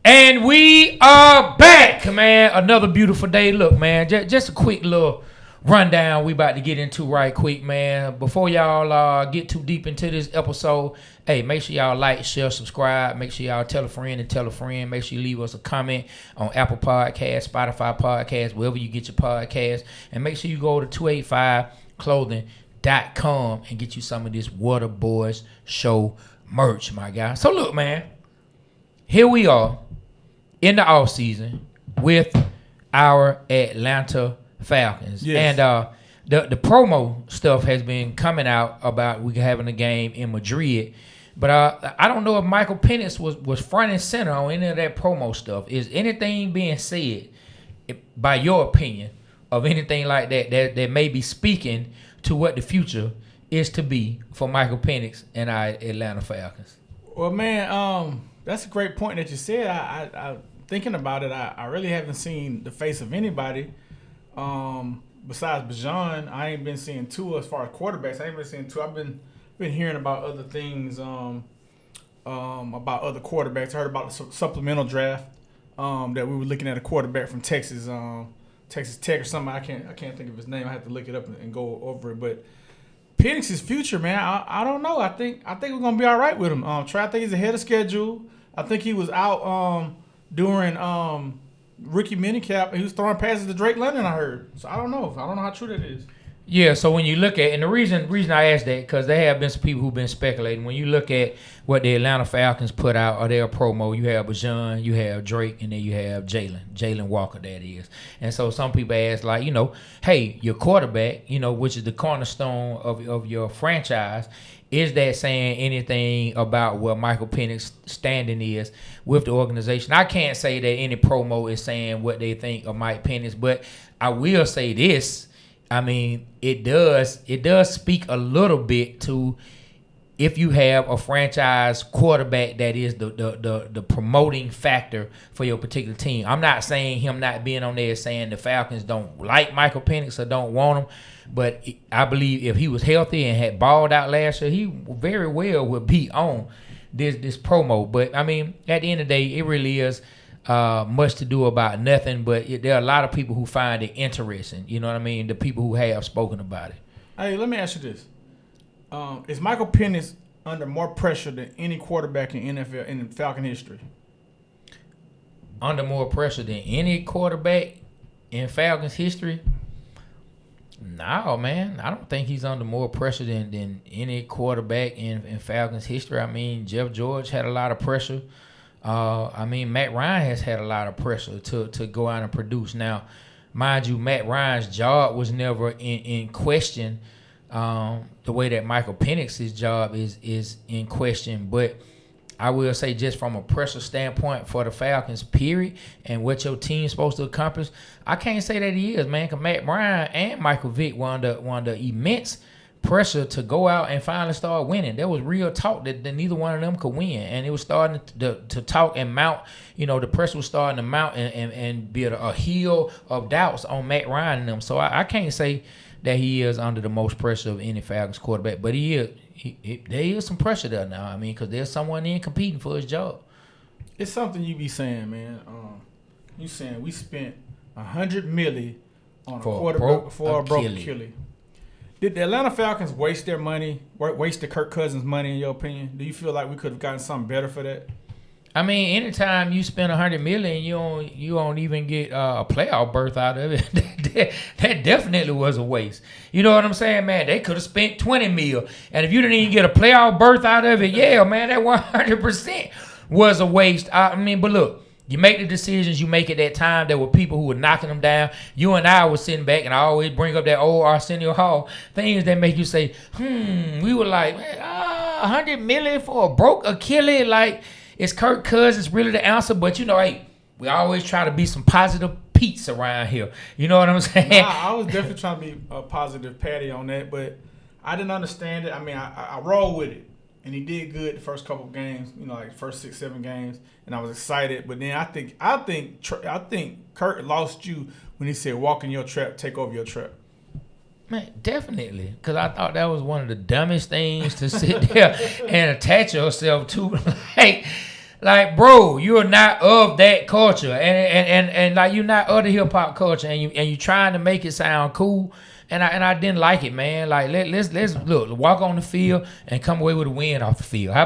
And we are back, man. Another beautiful day. Look, man, just a quick little rundown we about to get into right quick, man. Before y'all get too deep into this episode, hey, make sure y'all like, share, subscribe. Make sure y'all tell a friend and tell a friend. Make sure you leave us a comment on Apple Podcasts, Spotify Podcasts, wherever you get your podcasts. And make sure you go to 285clothing.com and get you some of this Waterboyz Show merch, my guy. So look, man, here we are in the offseason with our Atlanta Falcons. Yes. And the promo stuff has been coming out about we having a game in Madrid. But I don't know if Michael Penix was front and center on any of that promo stuff. Is anything being said, by your opinion, of anything like that may be speaking to what the future is to be for Michael Penix and our Atlanta Falcons? Well, man, that's a great point that you said. I thinking about it, I really haven't seen the face of anybody besides Bijan. I ain't been seeing Tua as far as quarterbacks. I ain't been seeing Tua. I've been hearing about other things, about other quarterbacks. I heard about the supplemental draft that we were looking at a quarterback from Texas, Texas Tech or something. I can't think of his name. I have to look it up and go over it. But Penix's future, man, I don't know. I think we're gonna be all right with him. Trey, I think he's ahead of schedule. I think he was out during rookie minicamp, and he was throwing passes to Drake London, I heard. So I don't know how true that is. Yeah, so when you look at, and the reason I asked that, because there have been some people who've been speculating. When you look at what the Atlanta Falcons put out or their promo, you have Bijan, you have Drake, and then you have Jalen Walker, that is. And so some people ask, like, hey, your quarterback, which is the cornerstone of your franchise, is that saying anything about what Michael Penix standing is with the organization? I can't say that any promo is saying what they think of Mike Penix, but I will say this. I mean, it does speak a little bit to if you have a franchise quarterback that is the promoting factor for your particular team. I'm not saying him not being on there saying the Falcons don't like Michael Penix or don't want him, but I believe if he was healthy and had balled out last year, he very well would be on this promo. But, I mean, at the end of the day, it really is much to do about nothing, but there are a lot of people who find it interesting. You know what I mean? The people who have spoken about it. Hey, let me ask you this. Is Michael Penix under more pressure than any quarterback in NFL in Falcon history? Under more pressure than any quarterback in Falcons history? No, man. I don't think he's under more pressure than any quarterback in Falcons history. I mean, Jeff George had a lot of pressure. Matt Ryan has had a lot of pressure to go out and produce. Now, mind you, Matt Ryan's job was never in question the way that Michael Penix's job is in question. But I will say, just from a pressure standpoint for the Falcons, period, and what your team's supposed to accomplish, I can't say that he is, man, because Matt Ryan and Michael Vick were under immense pressure to go out and finally start winning. There was real talk that neither one of them could win, and it was starting to talk and mount. The pressure was starting to mount and build a hill of doubts on Matt Ryan and them. So I can't say that he is under the most pressure of any Falcons quarterback, but he is. There is some pressure there now. I mean, because there's someone in competing for his job. It's something you be saying, man. You saying we spent $100 million on a quarterback for a broke Achilles. Did the Atlanta Falcons waste their money, waste the Kirk Cousins' money, in your opinion? Do you feel like we could have gotten something better for that? I mean, anytime you spend $100 million, you don't even get a playoff berth out of it. that definitely was a waste. You know what I'm saying, man? They could have spent $20 million, and if you didn't even get a playoff berth out of it, yeah, man, that 100% was a waste. I mean, but look, you make the decisions you make at that time. There were people who were knocking them down. You and I were sitting back, and I always bring up that old Arsenio Hall, things that make you say, we were like, man, $100 million for a broke Achilles, like, is Kirk Cousins really the answer? But, hey, we always try to be some positive Pete's around here. You know what I'm saying? Nah, I was definitely trying to be a positive Patty on that, but I didn't understand it. I mean, I rolled with it, and he did good the first couple of games, like first 6-7 games, and I was excited. But then I think Kirk lost you when he said, walk in your trap, take over your trap. Man, definitely, because I thought that was one of the dumbest things to sit there and attach yourself to. Like, Like, bro, you are not of that culture, and like you're not of the hip hop culture, and you trying to make it sound cool, and I didn't like it, man. Like let's look, walk on the field and come away with a win off the field. How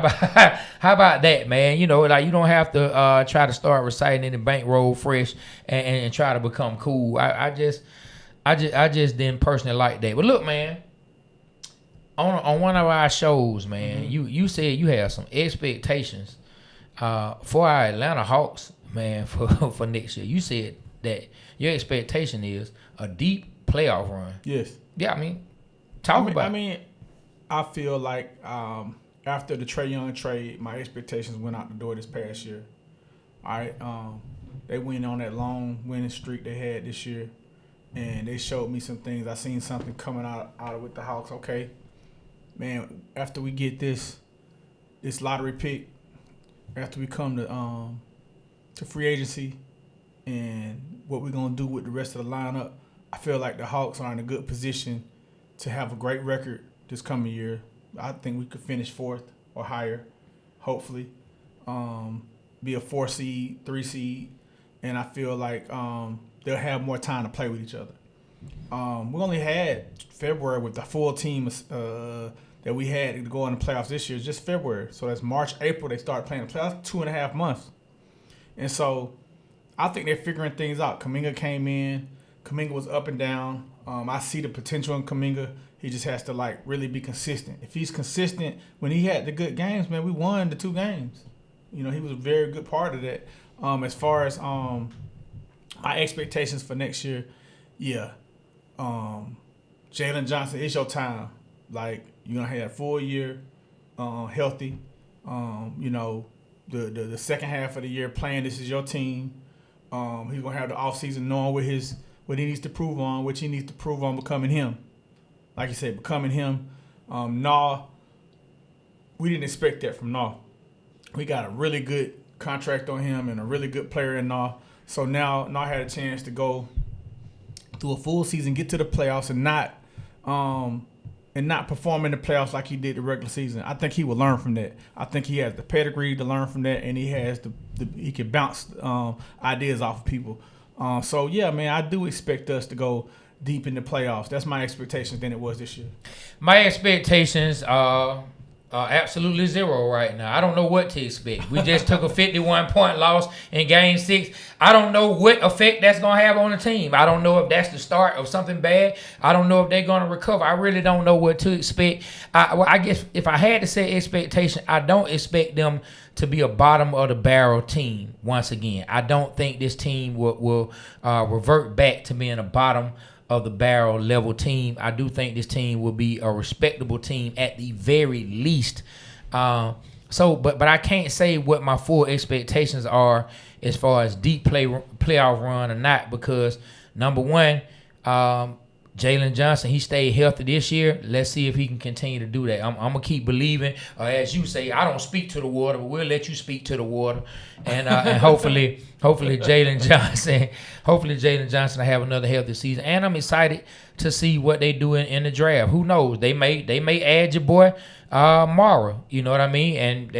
about that, man? You know, like you don't have to try to start reciting in the bankroll fresh and try to become cool. I just didn't personally like that. But look, man. On one of our shows, man, you said you have some expectations for our Atlanta Hawks, man, for next year. You said that your expectation is a deep playoff run. Yes. Yeah, I mean, talk about it. I feel like after the Trae Young trade, my expectations went out the door this past year. All right. They went on that long winning streak they had this year, and they showed me some things. I seen something coming out with the Hawks. Okay. Man, after we get this lottery pick, after we come to free agency and what we're going to do with the rest of the lineup, I feel like the Hawks are in a good position to have a great record this coming year. I think we could finish 4th or higher, hopefully. Be a 4 seed, 3 seed, and I feel like they'll have more time to play with each other. We only had February with the full team that we had to go in the playoffs this year, just February. So that's March, April, they start playing the playoffs, 2.5 months. And so I think they're figuring things out. Kuminga came in. Kuminga was up and down. I see the potential in Kuminga. He just has to, like, really be consistent. If he's consistent, when he had the good games, man, we won the 2 games. You know, he was a very good part of that. As far as my expectations for next year, yeah. Jalen Johnson, it's your time. Like, you're going to have a full year healthy. You know, the second half of the year playing, this is your team. He's going to have the offseason knowing what he needs to prove on, which he needs to prove on becoming him. Like you said, becoming him. Nah, we didn't expect that from Nah. We got a really good contract on him and a really good player in Nah. So now Nah had a chance to go through a full season, get to the playoffs, and not perform in the playoffs like he did the regular season. I think he will learn from that. I think he has the pedigree to learn from that, and he has he can bounce ideas off of people. So yeah, man, I do expect us to go deep in the playoffs. That's my expectations than it was this year. My expectations are absolutely 0 right now. I don't know what to expect. We just took a 51-point loss in Game 6. I don't know what effect that's going to have on the team. I don't know if that's the start of something bad. I don't know if they're going to recover. I really don't know what to expect. I guess if I had to say expectation, I don't expect them to be a bottom of the barrel team once again. I don't think this team will revert back to being a bottom of the barrel level team. I do think this team will be a respectable team at the very least. But I can't say what my full expectations are as far as deep playoff run or not, because number one, Jalen Johnson, he stayed healthy this year. Let's see if he can continue to do that. I'm gonna keep believing. As you say, I don't speak to the water, but we'll let you speak to the water, and hopefully Jalen Johnson will have another healthy season. And I'm excited to see what they do in the draft. Who knows? They may add your boy Mara. You know what I mean? And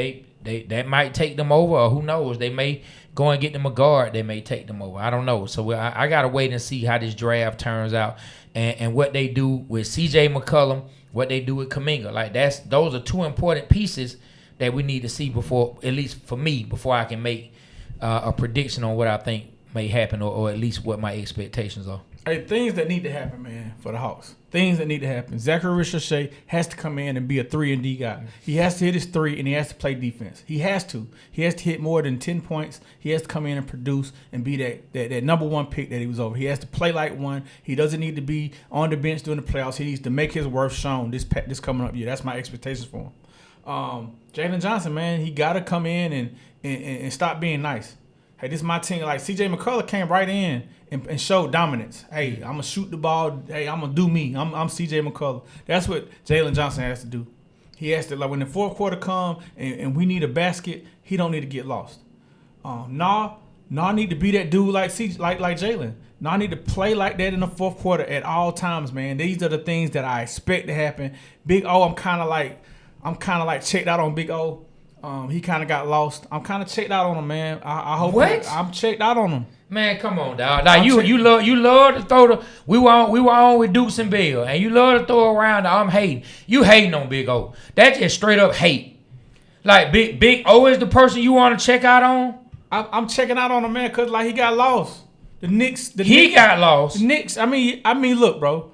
that might take them over, or who knows? They may go and get them a guard. They may take them over. I don't know. So I gotta wait and see how this draft turns out. And what they do with C.J. McCollum, what they do with Kuminga. Like those are 2 important pieces that we need to see before, at least for me, before I can make a prediction on what I think may happen, or at least what my expectations are. Hey, things that need to happen, man, for the Hawks. Things that need to happen. Zachary Ricochet has to come in and be a 3-and-D guy. He has to hit his 3, and he has to play defense. He has to. He has to hit more than 10 points. He has to come in and produce and be that number 1 pick that he was over. He has to play like one. He doesn't need to be on the bench during the playoffs. He needs to make his worth shown this coming up year. That's my expectations for him. Jalen Johnson, man, he got to come in and stop being nice. Hey, this is my team. Like, C.J. McCullough came right in and showed dominance. Hey, I'm going to shoot the ball. Hey, I'm going to do me. I'm C.J. McCullough. That's what Jalen Johnson has to do. He has to, like, when the fourth quarter come and we need a basket, he don't need to get lost. Nah need to be that dude like Jalen. Nah need to play like that in the fourth quarter at all times, man. These are the things that I expect to happen. Big O, I'm kind of like checked out on Big O. He kind of got lost. I'm kind of checked out on him, man. I hope I'm checked out on him. Man, come on, dog. Like you love to throw the. We were on with Dukes and Bill, and you love to throw around the I'm hating. You hating on Big O. That's just straight up hate. Like Big O is the person you want to check out on. I'm checking out on him, man, cause like he got lost. The Knicks got lost. The Knicks. I mean, look, bro.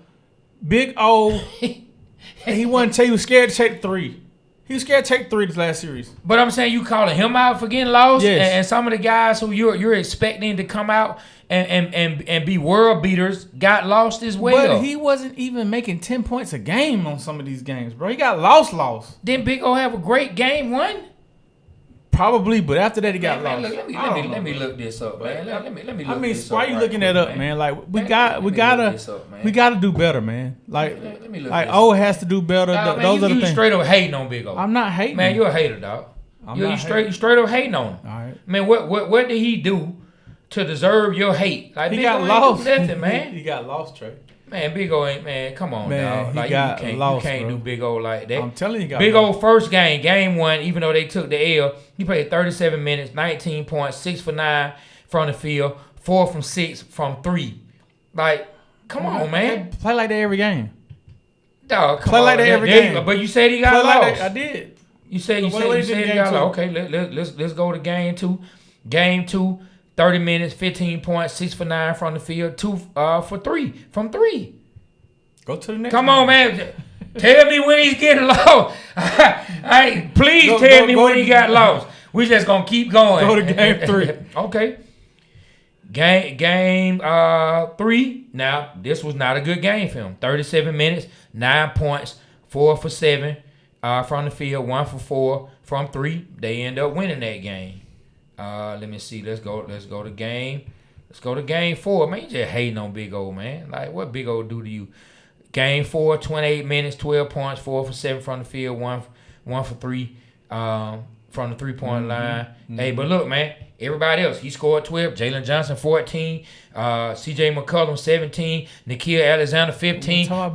Big O. He wasn't tell you scared to take 3. He was scared to take 3 this last series. But I'm saying you calling him out for getting lost, yes. and some of the guys who you're expecting to come out and be world beaters got lost as well. But he wasn't even making 10 points a game on some of these games, bro. He got lost. Didn't Big O have a great game 1? Probably, but after that he got lost. Let me look this up, man. Let me look. I mean, this why up you right looking quick, that up, man? Like we gotta do better, man. Like O has to do better. Those are the things. Straight up hating on Big O. I'm not hating, man. You're a hater, dog. You straight up hating on him. All right. Man, what did he do to deserve your hate? Like he Big got O lost, ain't do nothing, man. He got lost, Trey. Man, Big O ain't, man, come on, man, dog. Like, you can't do Big O like that. I'm telling you, Big O first game 1, even though they took the L, he played 37 minutes, 19 points, 6 for 9 from the field, 4 from 6 from 3. Like, come on, man. Play like that every game. Dog, play like that every game. But you said he got lost. I did. You said he got lost. Okay, let's go to game 2. Game 2. 30 minutes, 15 points, 6 for 9 from the field, 2 for 3 from 3. Go to the next. Come on, man. Tell me when he's getting lost. Please tell me when he got lost. We just gonna keep going. Go to game 3. Okay. Game 3. Now this was not a good game for him. 37 minutes, 9 points, 4 for 7 from the field, 1 for 4 from 3. They end up winning that game. Let me see. Let's go to game. Let's go to game 4. Man, you just hating on Big O, man. Like, what Big O do to you? Game 4, 28 minutes, 12 points, 4 for 7 from the field, 1 for 3 from the 3-point line. Mm-hmm. Hey, but look, man, everybody else, he scored 12. Jalen Johnson, 14. C.J. McCollum, 17. Nikhil Alexander, 15. No,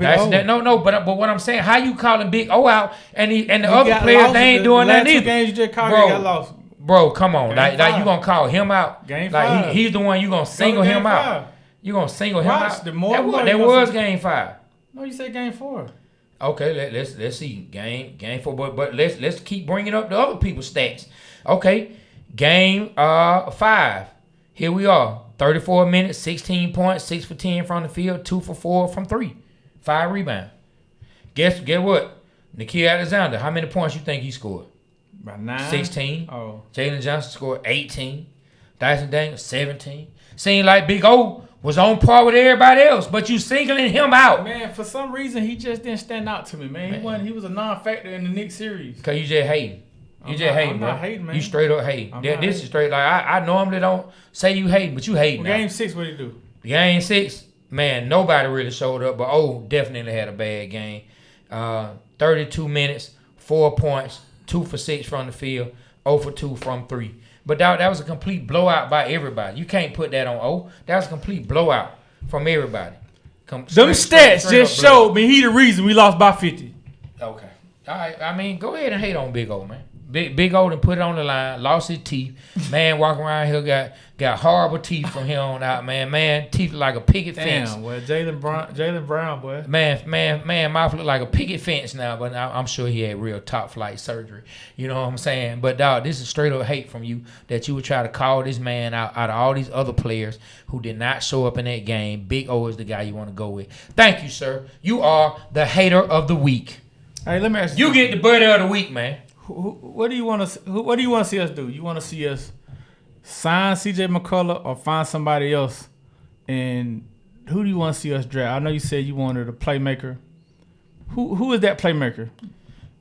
but what I'm saying, how you calling Big O out and the other players, they ain't doing that either. Games you just called, got lost. Bro, come on. Like you gonna call him out? Game 5. Like he's the one you gonna single him out. You gonna single him out? That was game 5. No, you said game 4. Okay, let's see. Game 4, but let's keep bringing up the other people's stats. Okay, game 5. Here we are. 34 minutes, 16 points, 6 for 10 from the field, 2 for 4 from 3, 5 rebounds. Guess what? Nikhil Alexander, how many points you think he scored? About 9. 16. Oh. Jalen Johnson scored 18. Dyson Daniels 17. Seemed like Big O was on par with everybody else, but you singling him out. Man, for some reason he just didn't stand out to me, man. He was a non-factor in the Knicks series. Cause you just hating. You just hating, bro. I'm not hating, man. You straight up hating. This is straight. Like I normally don't say you hating, but you hating. Well, game 6, what did he do? Game 6, man, nobody really showed up, but O definitely had a bad game. 32 minutes, 4 points, 2 for 6 from the field, 0 for 2 from 3. But that was a complete blowout by everybody. You can't put that on O. That was a complete blowout from everybody. Them stats just showed me he the reason we lost by 50. Okay. All right. I mean, go ahead and hate on Big O, man. Big O done put it on the line, lost his teeth. Man walking around here got horrible teeth from here on out, man. Man, teeth like a picket fence. Damn, well, Jaylen Brown, boy. Man, mouth look like a picket fence now, but I'm sure he had real top flight surgery. You know what I'm saying? But dog, this is straight up hate from you that you would try to call this man out of all these other players who did not show up in that game. Big O is the guy you want to go with. Thank you, sir. You are the hater of the week. Hey, let me ask you. You get the buddy of the week, man. What do you want to see us do? You want to see us sign C.J. McCullough or find somebody else? And who do you want to see us draft? I know you said you wanted a playmaker. Who is that playmaker?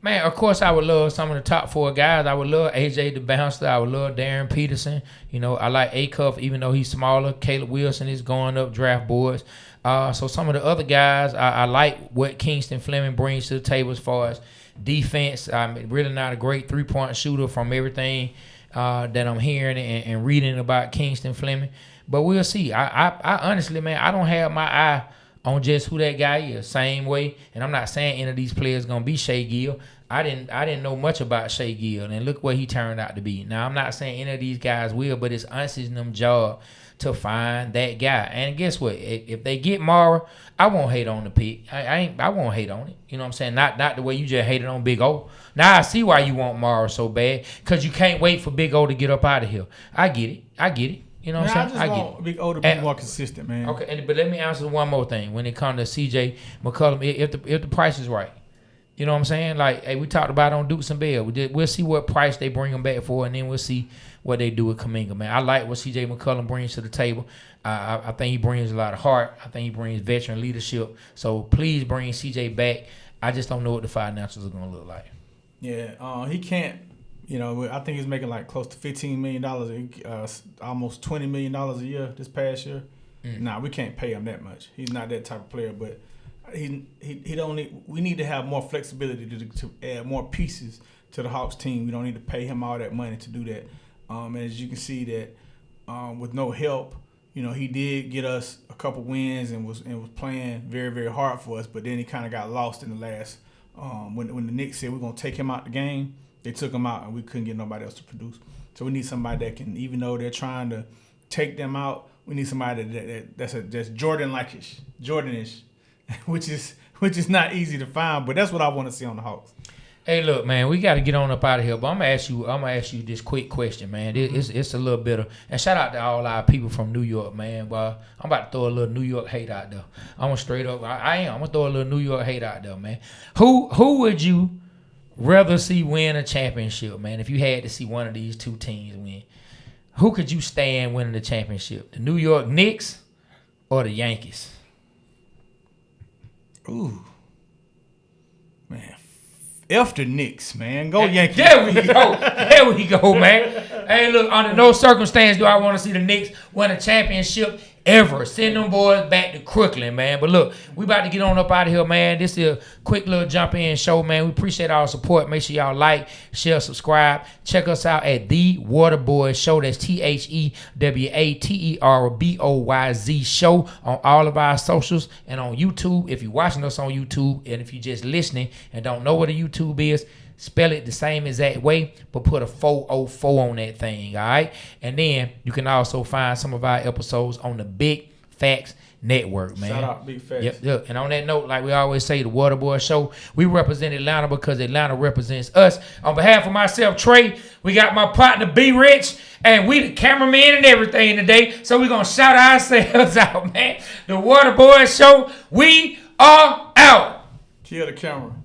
Man, of course I would love some of the top 4 guys. I would love AJ the bouncer. I would love Darren Peterson. You know, I like Acuff, even though he's smaller. Caleb Wilson is going up draft boards. So some of the other guys, I like what Kingston Fleming brings to the table as far as defense. I'm really not a great 3-point shooter from everything that I'm hearing and reading about Kingston Fleming. But we'll see. I honestly, man, I don't have my eye on just who that guy is. Same way, and I'm not saying any of these players going to be Shea Gill. I didn't know much about Shea Gill, and look what he turned out to be. Now I'm not saying any of these guys will, but it's Uns's them job to find that guy. And guess what? If they get Mara, I won't hate on the pick. I won't hate on it. You know what I'm saying? Not the way you just hated on Big O. Now I see why you want Mara so bad, because you can't wait for Big O to get up out of here. I get it. You know what I'm saying? I just want Big O to be more consistent, man. Okay, but let me answer one more thing. When it comes to C.J. McCollum, if the price is right, you know what I'm saying? Like, hey, we talked about on Dukes and Bell. We'll see what price they bring him back for, and then we'll see what they do with Kuminga, man. I like what C.J. McCollum brings to the table. I think he brings a lot of heart. I think he brings veteran leadership. So please bring C.J. back. I just don't know what the financials are going to look like. Yeah, he can't. I think he's making like close to $15 million, almost $20 million a year this past year. Nah, we can't pay him that much. He's not that type of player, but he don't need. We need to have more flexibility to add more pieces to the Hawks team. We don't need to pay him all that money to do that. And as you can see that with no help, he did get us a couple wins and was playing very, very hard for us. But then he kind of got lost in the last when the Knicks said we're gonna take him out the game. They took him out and we couldn't get nobody else to produce. So we need somebody that can, even though they're trying to take them out, we need somebody that's Jordanish, which is not easy to find. But that's what I want to see on the Hawks. Hey, look, man, we got to get on up out of here. But I'm gonna ask you this quick question, man. It's a little bit of, and shout out to all our people from New York, man. But I'm about to throw a little New York hate out there. I'm gonna throw a little New York hate out there, man. Who would you rather see win a championship, man? If you had to see one of these two teams win, who could you stand winning the championship? The New York Knicks or the Yankees? Ooh, man, F the Knicks, man. Go Yankees. There we go, man. Hey, look, under no circumstance do I want to see the Knicks win a championship ever. Send them boys back to Crooklyn, man. But look, we about to get on up out of here, man. This is a quick little jump in show, man. We appreciate our support. Make sure y'all like, share, subscribe. Check us out at The Waterboyz Show. That's TheWaterboyz Show on all of our socials and on YouTube. If you're watching us on YouTube, and if you're just listening and don't know what a YouTube is, spell it the same exact way, but put a 404 on that thing, all right? And then you can also find some of our episodes on the Big Facts Network, man. Shout out Big Facts. Yep. And on that note, like we always say, the Waterboyz Show, we represent Atlanta because Atlanta represents us. On behalf of myself, Trey, we got my partner, B Rich, and we the cameraman and everything today, so we're going to shout ourselves out, man. The Waterboyz Show, we are out. Kill the camera.